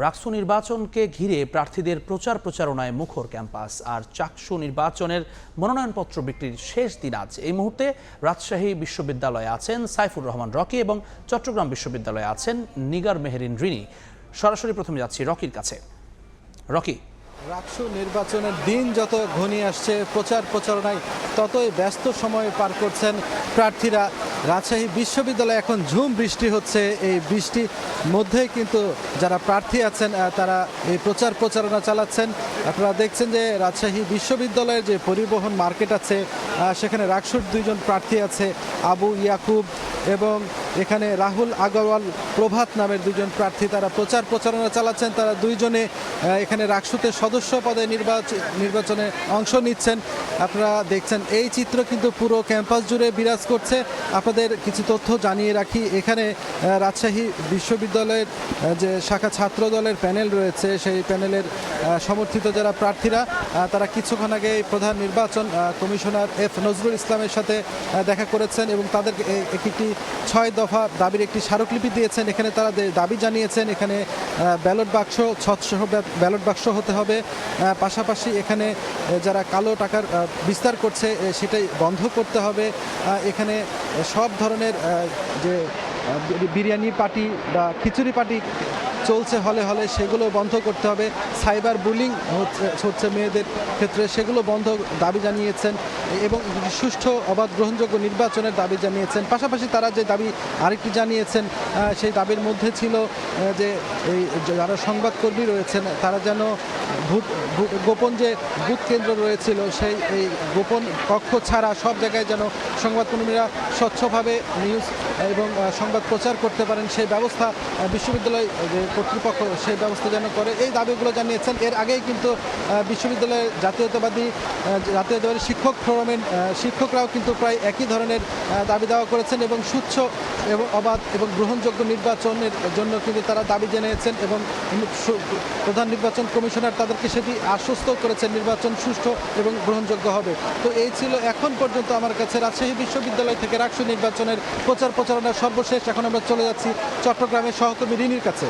রাকসু নির্বাচনকে ঘিরে প্রার্থীদের প্রচারণায় মুখর ক্যাম্পাস। আর চাকসু নির্বাচনের মনোনয়নপত্র বিক্রির শেষ দিন আজ। এই মুহূর্তে রাজশাহী বিশ্ববিদ্যালয়ে আছেন সাইফুর রহমান রকি এবং চট্টগ্রাম বিশ্ববিদ্যালয়ে আছেন নিগার মেহেরিন রিনি। সরাসরি প্রথমে যাচ্ছি রকির কাছে। রকি, রাকসু নির্বাচনের দিন যত ঘনিয়ে আসছে, প্রচারণায় ততই ব্যস্ত সময় পার করছেন প্রার্থীরা। রাজশাহী বিশ্ববিদ্যালয়ে এখন ঝুম বৃষ্টি হচ্ছে। এই বৃষ্টির মধ্যেই কিন্তু যারা প্রার্থী আছেন তারা এই প্রচারণা চালাচ্ছেন। আপনারা দেখছেন যে রাজশাহী বিশ্ববিদ্যালয়ের যে পরিবহন মার্কেট আছে সেখানে রাকসুর দুইজন প্রার্থী আছে, আবু ইয়াকুব এবং এখানে রাহুল আগরওয়াল প্রভাত নামের দুজন প্রার্থী। তারা প্রচারণা চালাচ্ছেন। তারা দুইজনে এখানে রাকসুতে সদস্য পদে নির্বাচনে অংশ নিচ্ছেন। আপনারা দেখছেন এই চিত্র কিন্তু পুরো ক্যাম্পাস জুড়ে বিরাজ করছে। আপনাদের কিছু তথ্য জানিয়ে রাখি, এখানে রাজশাহী বিশ্ববিদ্যালয়ের যে শাখা ছাত্র দলের প্যানেল রয়েছে সেই প্যানেলের সমর্থিত যারা প্রার্থীরা তারা কিছুক্ষণ আগে প্রধান নির্বাচন কমিশনার এফ নজরুল ইসলামের সাথে দেখা করেছেন এবং তাদের একটি 6 দফা দাবির একটি স্মারকলিপি দিয়েছেন। এখানে তারা দাবি জানিয়েছেন এখানে ব্যালট বাক্স স্বচ্ছ ব্যালট বাক্স হতে হবে, পাশাপাশি এখানে যারা কালো টাকার বিস্তার করছে সেটাই বন্ধ করতে হবে, এখানে সব ধরনের যে বিরিয়ানি পার্টি বা খিচুড়ি পার্টি চলছে হলে সেগুলো বন্ধ করতে হবে, সাইবার বুলিং হচ্ছে মেয়েদের ক্ষেত্রে সেগুলো বন্ধ দাবি জানিয়েছেন এবং সুষ্ঠু অবাধ গ্রহণযোগ্য নির্বাচনের দাবি জানিয়েছেন। পাশাপাশি তারা যে দাবি আরেকটি জানিয়েছেন সেই দাবির মধ্যে ছিল যে এই যারা সংবাদকর্মী রয়েছেন তারা যেন গোপন যে বুথ কেন্দ্র রয়েছিল সেই এই গোপন কক্ষ ছাড়া সব জায়গায় যেন সংবাদকর্মীরা স্বচ্ছভাবে নিউজ এবং সংবাদ প্রচার করতে পারেন সেই ব্যবস্থা বিশ্ববিদ্যালয় যে কর্তৃপক্ষ সেই ব্যবস্থা যেন করে, এই দাবিগুলো জানিয়েছেন। এর আগেই কিন্তু বিশ্ববিদ্যালয়ের জাতীয়তাবাদী শিক্ষক ফোরামের শিক্ষকরাও কিন্তু প্রায় একই ধরনের দাবি দেওয়া করেছেন এবং সুষ্ঠু এবং অবাধ এবং গ্রহণযোগ্য নির্বাচনের জন্য কিন্তু তারা দাবি জানিয়েছেন এবং প্রধান নির্বাচন কমিশনার তাদেরকে সেটি আশ্বস্ত করেছেন নির্বাচন সুষ্ঠু এবং গ্রহণযোগ্য হবে। তো এই ছিল এখন পর্যন্ত আমার কাছে রাজশাহী বিশ্ববিদ্যালয় থেকে রাকসু নির্বাচনের প্রচারণার সর্বশেষ। এখন আমরা চলে যাচ্ছি চট্টগ্রামের সহকর্মী রিনির কাছে।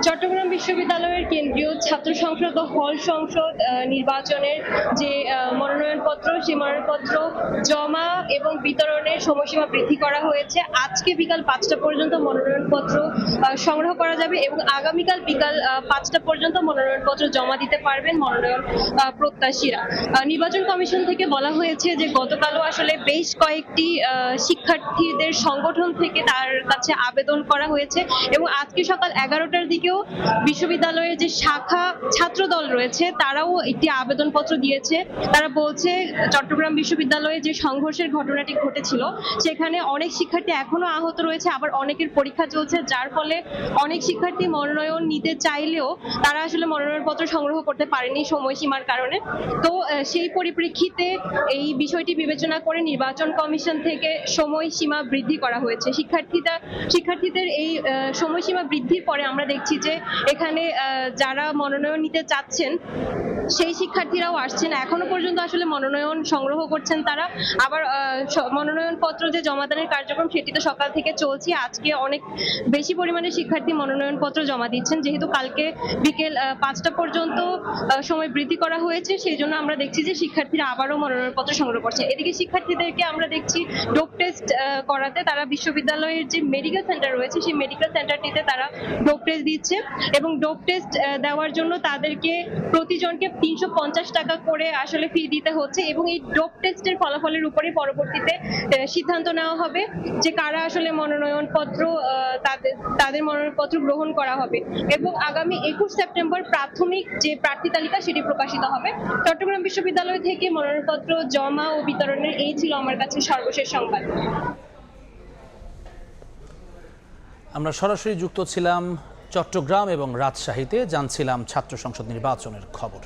চট্টগ্রাম বিশ্ববিদ্যালয়ের কেন্দ্রীয় ছাত্র সংসদ ও হল সংসদ নির্বাচনের যে মনোনয়নপত্র, সেই মনোনয়নপত্র জমা এবং বিতরণের সময়সীমা বৃদ্ধি করা হয়েছে। আজকে বিকাল 5টা পর্যন্ত মনোনয়নপত্র সংগ্রহ করা যাবে এবং আগামীকাল বিকাল 5টা পর্যন্ত মনোনয়নপত্র জমা দিতে পারবেন মনোনয়ন প্রত্যাশীরা। নির্বাচন কমিশন থেকে বলা হয়েছে যে গতকালও আসলে বেশ কয়েকটি শিক্ষার্থীদের সংগঠন থেকে তার কাছে আবেদন করা হয়েছে এবং আজকে সকাল 11টার দিকে বিশ্ববিদ্যালয়ের যে শাখা ছাত্র দল রয়েছে তারাও একটি আবেদনপত্র দিয়েছে। তারা বলছে চট্টগ্রাম বিশ্ববিদ্যালয়ে যে সংঘর্ষের ঘটনাটি ঘটেছিল সেখানে অনেক শিক্ষার্থী এখনো আহত রয়েছে, আবার অনেকের পরীক্ষা চলছে, যার ফলে অনেক শিক্ষার্থী মনোনয়ন নিতে চাইলেও তারা আসলে মনোনয়নপত্র সংগ্রহ করতে পারেনি সময়সীমার কারণে। তো সেই পরিপ্রেক্ষিতে এই বিষয়টি বিবেচনা করে নির্বাচন কমিশন থেকে সময়সীমা বৃদ্ধি করা হয়েছে। শিক্ষার্থীদের এই সময়সীমা বৃদ্ধির পরে আমরা দেখছি যে এখানে যারা মনোনয়ন নিতে চাচ্ছেন সেই শিক্ষার্থীরাও আসছেন। এখনো পর্যন্ত আসলে মনোনয়ন সংগ্রহ করছেন তারা। আবার মনোনয়নপত্র যে জমাদানের কার্যক্রম সেটি তো সকাল থেকে চলছে। আজকে অনেক বেশি পরিমাণে শিক্ষার্থী মনোনয়নপত্র জমা দিচ্ছেন, যেহেতু কালকে বিকেল 5টা পর্যন্ত সময় বৃদ্ধি করা হয়েছে, সেই জন্য আমরা দেখছি যে শিক্ষার্থীরা আবারও মনোনয়নপত্র সংগ্রহ করছে। এদিকে শিক্ষার্থীদেরকে আমরা দেখছি ডোপ টেস্ট করাতে তারা বিশ্ববিদ্যালয়ের যে মেডিকেল সেন্টার রয়েছে সেই মেডিকেল সেন্টারটিতে তারা ডোপ টেস্ট দিচ্ছে এবং ডোপ টেস্ট দেওয়ার জন্য তাদেরকে প্রতিজনকে 350 টাকা করে আসলে ফি দিতে হচ্ছে এবং এই ডোপ টেস্টের ফলাফলের উপরে পরবর্তীতে সিদ্ধান্ত নেওয়া হবে যে কারা আসলে মনোনয়নপত্র তাদের মনোনয়নপত্র গ্রহণ করা হবে এবং আগামী 21 সেপ্টেম্বর প্রাথমিক যে প্রার্থী তালিকা সেটি প্রকাশিত হবে। চট্টগ্রাম বিশ্ববিদ্যালয় থেকে মনোনয়নপত্র জমা ও বিতরণের এই ছিল আমার কাছে সর্বশেষ সংবাদ। আমরা সরাসরি যুক্ত ছিলাম চট্টগ্রাম এবং রাজশাহীতে, জানছিলাম ছাত্র সংসদ নির্বাচনের খবর।